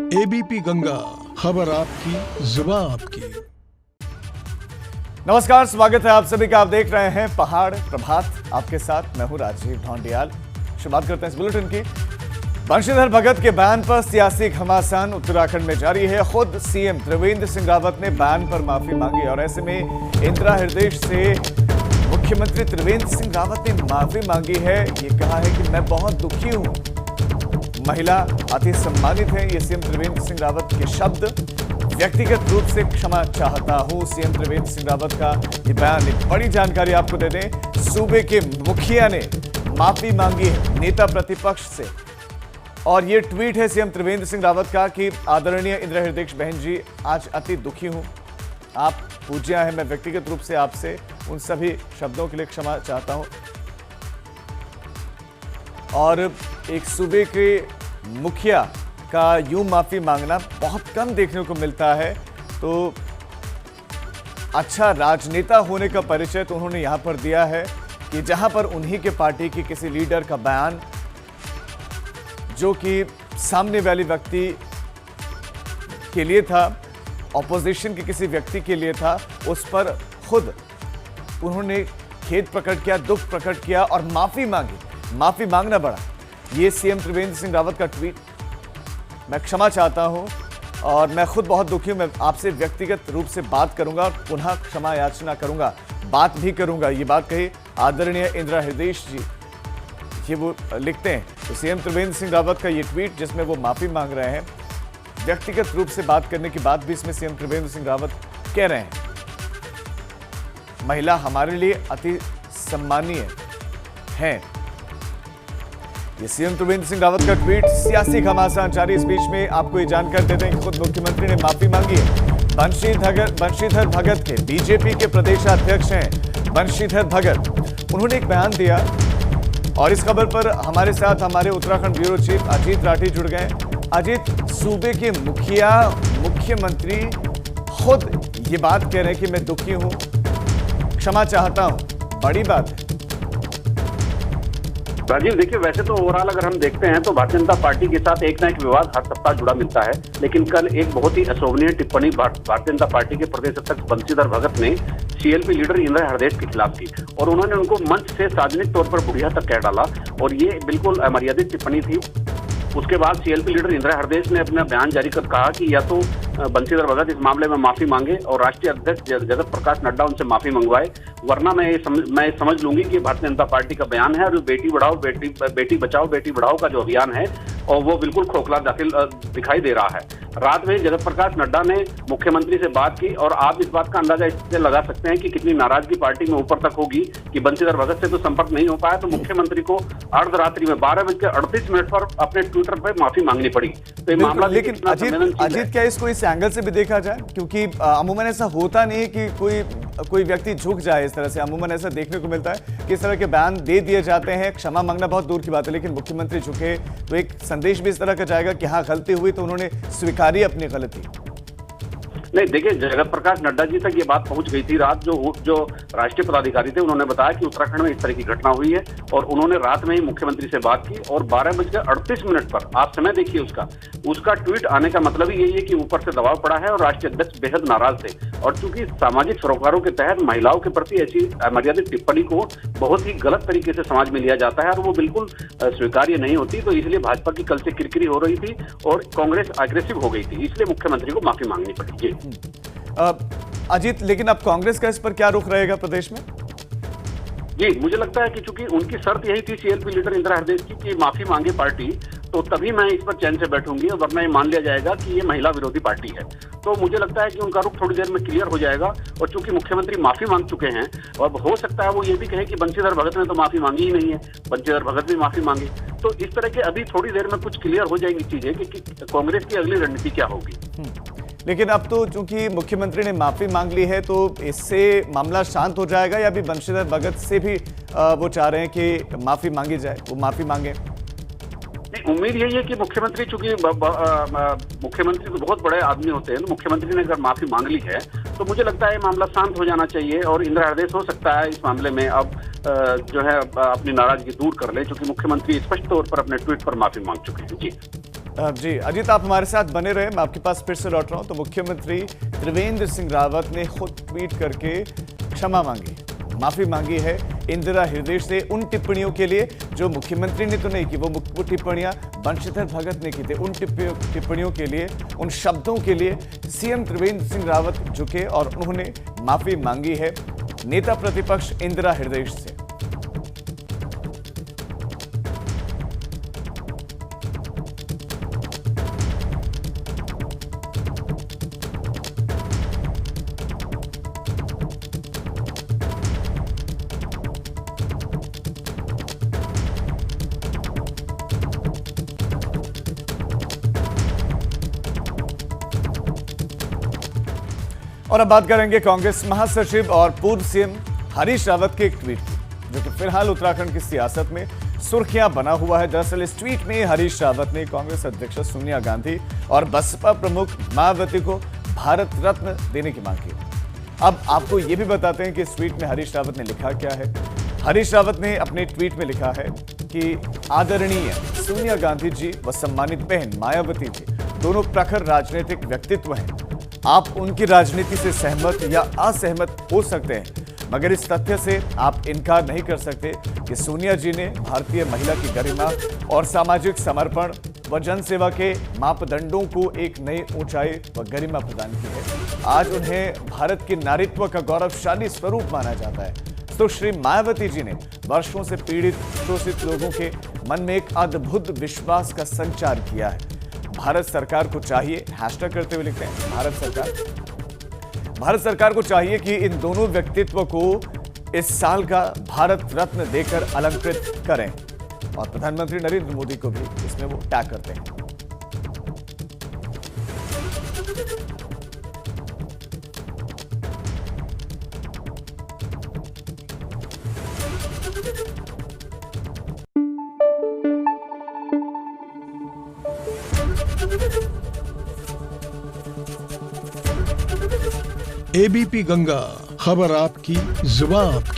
ABP Ganga, खबर आपकी, जुबान आपकी। नमस्कार, स्वागत है आप सभी का। आप देख रहे हैं पहाड़ प्रभात। आपके साथ मैं हूं राजीव ढोंडियाल। शुरुआत करते हैं इस बुलेटिन की। बंशीधर भगत के बयान पर सियासी घमासान उत्तराखंड में जारी है। खुद सीएम त्रिवेंद्र सिंह रावत ने बयान पर माफी मांगी और ऐसे में इंदिरा हृदय से मुख्यमंत्री त्रिवेंद्र सिंह रावत ने माफी मांगी है। ये कहा है कि मैं बहुत दुखी हूं। महिला अति सम्मानित है, ये सीएम त्रिवेंद्र सिंह रावत के शब्द। व्यक्तिगत रूप से क्षमा चाहता हूं, सीएम त्रिवेंद्र सिंह रावत का ये बयान। एक बड़ी जानकारी आपको दे दें, सूबे के मुखिया ने माफी मांगी है नेता प्रतिपक्ष से। और ये ट्वीट है सीएम त्रिवेंद्र सिंह रावत का कि आदरणीय इंदिरा हृदय बहन जी, आज अति दुखी हूं। आप पूज्या है, मैं व्यक्तिगत रूप से आपसे उन सभी शब्दों के लिए क्षमा चाहता हूं। और एक सूबे के मुखिया का यूं माफी मांगना बहुत कम देखने को मिलता है। तो अच्छा राजनेता होने का परिचय तो उन्होंने यहां पर दिया है कि जहां पर उन्हीं के पार्टी के किसी लीडर का बयान जो कि सामने वाले व्यक्ति के लिए था, ऑपोजिशन के किसी व्यक्ति के लिए था, उस पर खुद उन्होंने खेद प्रकट किया, दुख प्रकट किया और माफी मांगी। माफी मांगना बड़ा, ये सीएम त्रिवेंद्र सिंह रावत का ट्वीट। मैं क्षमा चाहता हूं और मैं खुद बहुत दुखी हूं। मैं आपसे व्यक्तिगत रूप से बात करूंगा और पुनः क्षमा याचना करूंगा, बात भी करूंगा। ये बात कही आदरणीय इंदिरा हृदय जी, ये वो लिखते हैं। तो सीएम त्रिवेंद्र सिंह रावत का ये ट्वीट जिसमें वो माफी मांग रहे हैं, व्यक्तिगत रूप से बात करने की बात भी इसमें सीएम त्रिवेंद्र सिंह रावत कह रहे हैं। महिला हमारे लिए अति सम्मानीय है, ये सीएम त्रिवेंद्र सिंह रावत का ट्वीट। सियासी घमासान जारी। इस बीच में आपको ये जानकारी देते हैं कि खुद मुख्यमंत्री ने माफी मांगी है। बंशीधर भगत के बीजेपी के प्रदेशाध्यक्ष हैं बंशीधर भगत, उन्होंने एक बयान दिया और इस खबर पर हमारे साथ हमारे उत्तराखंड ब्यूरो चीफ अजीत राठी जुड़ गए। अजीत, सूबे के मुखिया मुख्यमंत्री खुद ये बात कह रहे हैं कि मैं दुखी हूं, क्षमा चाहता हूं, बड़ी बात है। राजीव, देखिए, वैसे तो ओवरऑल अगर हम देखते हैं तो भारतीय जनता पार्टी के साथ एक ना एक विवाद हर सप्ताह जुड़ा मिलता है। लेकिन कल एक बहुत ही अशोभनीय टिप्पणी भारतीय जनता पार्टी के प्रदेश अध्यक्ष बंशीधर भगत ने सीएलपी लीडर इंदिरा हृदय के खिलाफ की और उन्होंने उनको मंच से सार्वजनिक तौर पर बुढ़िया तक कह डाला और ये बिल्कुल अमर्यादित टिप्पणी थी। उसके बाद सीएलपी लीडर इंदिरा हृदय ने अपना बयान जारी कर कहा कि या तो बंशीधर भगत इस मामले में माफी मांगे और राष्ट्रीय अध्यक्ष जगत प्रकाश नड्डा उनसे माफी मंगवाए, वरना मैं समझ लूंगी कि भारतीय जनता पार्टी का बयान है और जो बेटी बचाओ बेटी बढ़ाओ का जो अभियान है और वो बिल्कुल खोखला दिखाई दे रहा है। रात में जगत प्रकाश नड्डा ने मुख्यमंत्री से बात की और आप इस बात का अंदाजा इससे लगा सकते हैं कि कितनी नाराजगी पार्टी में ऊपर तक होगी कि बंशीधर भगत से तो संपर्क नहीं हो पाया, तो मुख्यमंत्री को अर्धरात्रि में 12:38 पर अपने ट्विटर पर माफी मांगनी पड़ी। तो ये मामला, लेकिन अजीत क्या इसको इस एंगल से भी देखा जाए, क्योंकि अमूमन ऐसा होता नहीं है कि कोई व्यक्ति झुक जाए इस तरह से। अमूमन ऐसा देखने को मिलता है कि इस तरह के बयान दे दिए जाते हैं, क्षमा मांगना बहुत दूर की बात है, लेकिन मुख्यमंत्री झुके तो एक संदेश भी इस तरह का जाएगा कि हाँ, गलती हुई तो उन्होंने स्वीकारी अपनी गलती। नहीं, देखिए, जगत प्रकाश नड्डा जी तक ये बात पहुंच गई थी रात। जो राष्ट्रीय पदाधिकारी थे उन्होंने बताया कि उत्तराखंड में इस तरह की घटना हुई है और उन्होंने रात में ही मुख्यमंत्री से बात की और 12:38 पर आप समय देखिए उसका ट्वीट आने का मतलब ही यही है कि ऊपर से दबाव पड़ा है और राष्ट्रीय अध्यक्ष बेहद नाराज थे। और चूंकि सामाजिक सरोकारों के तहत महिलाओं के प्रति ऐसी अमर्यादित टिप्पणी को बहुत ही गलत तरीके से समाज में लिया जाता है और वो बिल्कुल स्वीकार्य नहीं होती, तो इसलिए भाजपा की कल से किरकिरी हो रही थी और कांग्रेस अग्रेसिव हो गई थी, इसलिए मुख्यमंत्री को माफी मांगनी पड़ी। अजीत, लेकिन अब कांग्रेस का इस पर क्या रुख रहेगा प्रदेश में? जी, मुझे लगता है कि चूंकि उनकी शर्त यही थी सीएलपी लीडर इंदिरा हृदय की कि माफी मांगे पार्टी, तो तभी मैं इस पर चैन से बैठूंगी और वरना ये मान लिया जाएगा कि ये महिला विरोधी पार्टी है। तो मुझे लगता है कि उनका रुख थोड़ी देर में क्लियर हो जाएगा और चूंकि मुख्यमंत्री माफी मांग चुके हैं और हो सकता है वो ये भी कहे कि बंशीधर भगत ने तो माफी मांगी ही नहीं है, बंशीधर भगत भी माफी मांगे, तो इस तरह के अभी थोड़ी देर में कुछ क्लियर हो जाएंगी चीजें कि कांग्रेस की अगली रणनीति क्या होगी। लेकिन अब तो चूंकि मुख्यमंत्री ने माफी मांग ली है तो इससे मामला शांत हो जाएगा या अभी बंशीधर भगत से भी वो चाह रहे हैं कि माफी मांगी जाए, वो माफी मांगे? उम्मीद यही है कि मुख्यमंत्री, चूंकि मुख्यमंत्री तो बहुत बड़े आदमी होते हैं, मुख्यमंत्री ने अगर माफी मांग ली है तो मुझे लगता है मामला शांत हो जाना चाहिए और इंदिरा हृदय हो सकता है इस मामले में अब जो है अपनी नाराजगी दूर कर ले, क्योंकि मुख्यमंत्री स्पष्ट तौर पर अपने ट्वीट पर माफी मांग चुके हैं। जी। जी अजीत, आप हमारे साथ बने रहे। मैं आपके पास फिर से लौट रहा हूं। तो मुख्यमंत्री त्रिवेंद्र सिंह रावत ने खुद ट्वीट करके क्षमा मांगी, माफी मांगी है इंदिरा हृदय से उन टिप्पणियों के लिए जो मुख्यमंत्री ने तो नहीं की, वो टिप्पणियां बंशीधर भगत ने की थी। उन टिप्पणियों के लिए, उन शब्दों के लिए सीएम त्रिवेंद्र सिंह रावत झुके और उन्होंने माफी मांगी है नेता प्रतिपक्ष इंदिरा हृदय से। और अब बात करेंगे कांग्रेस महासचिव और पूर्व सीएम हरीश रावत के एक ट्वीट की, जो कि फिलहाल उत्तराखंड की सियासत में सुर्खियां बना हुआ है। दरअसल इस ट्वीट में हरीश रावत ने कांग्रेस अध्यक्ष सोनिया गांधी और बसपा प्रमुख मायावती को भारत रत्न देने की मांग की। अब आपको यह भी बताते हैं कि इस ट्वीट में हरीश रावत ने लिखा क्या है। हरीश रावत ने अपने ट्वीट में लिखा है कि आदरणीय सोनिया गांधी जी व सम्मानित बहन मायावती जी दोनों प्रखर राजनीतिक व्यक्तित्व हैं। आप उनकी राजनीति से सहमत या असहमत हो सकते हैं, मगर इस तथ्य से आप इनकार नहीं कर सकते कि सोनिया जी ने भारतीय महिला की गरिमा और सामाजिक समर्पण व जनसेवा के मापदंडों को एक नई ऊंचाई व गरिमा प्रदान की है। आज उन्हें भारत के नारीत्व का गौरवशाली स्वरूप माना जाता है। तो श्री मायावती जी ने वर्षों से पीड़ित शोषित लोगों के मन में एक अद्भुत विश्वास का संचार किया है। भारत सरकार को चाहिए, हैशटैग करते हुए लिखते हैं भारत सरकार को चाहिए कि इन दोनों व्यक्तित्व को इस साल का भारत रत्न देकर अलंकृत करें। और प्रधानमंत्री नरेंद्र मोदी को भी इसमें वो टैग करते हैं। एबीपी गंगा, खबर आपकी, जुबान आपकी।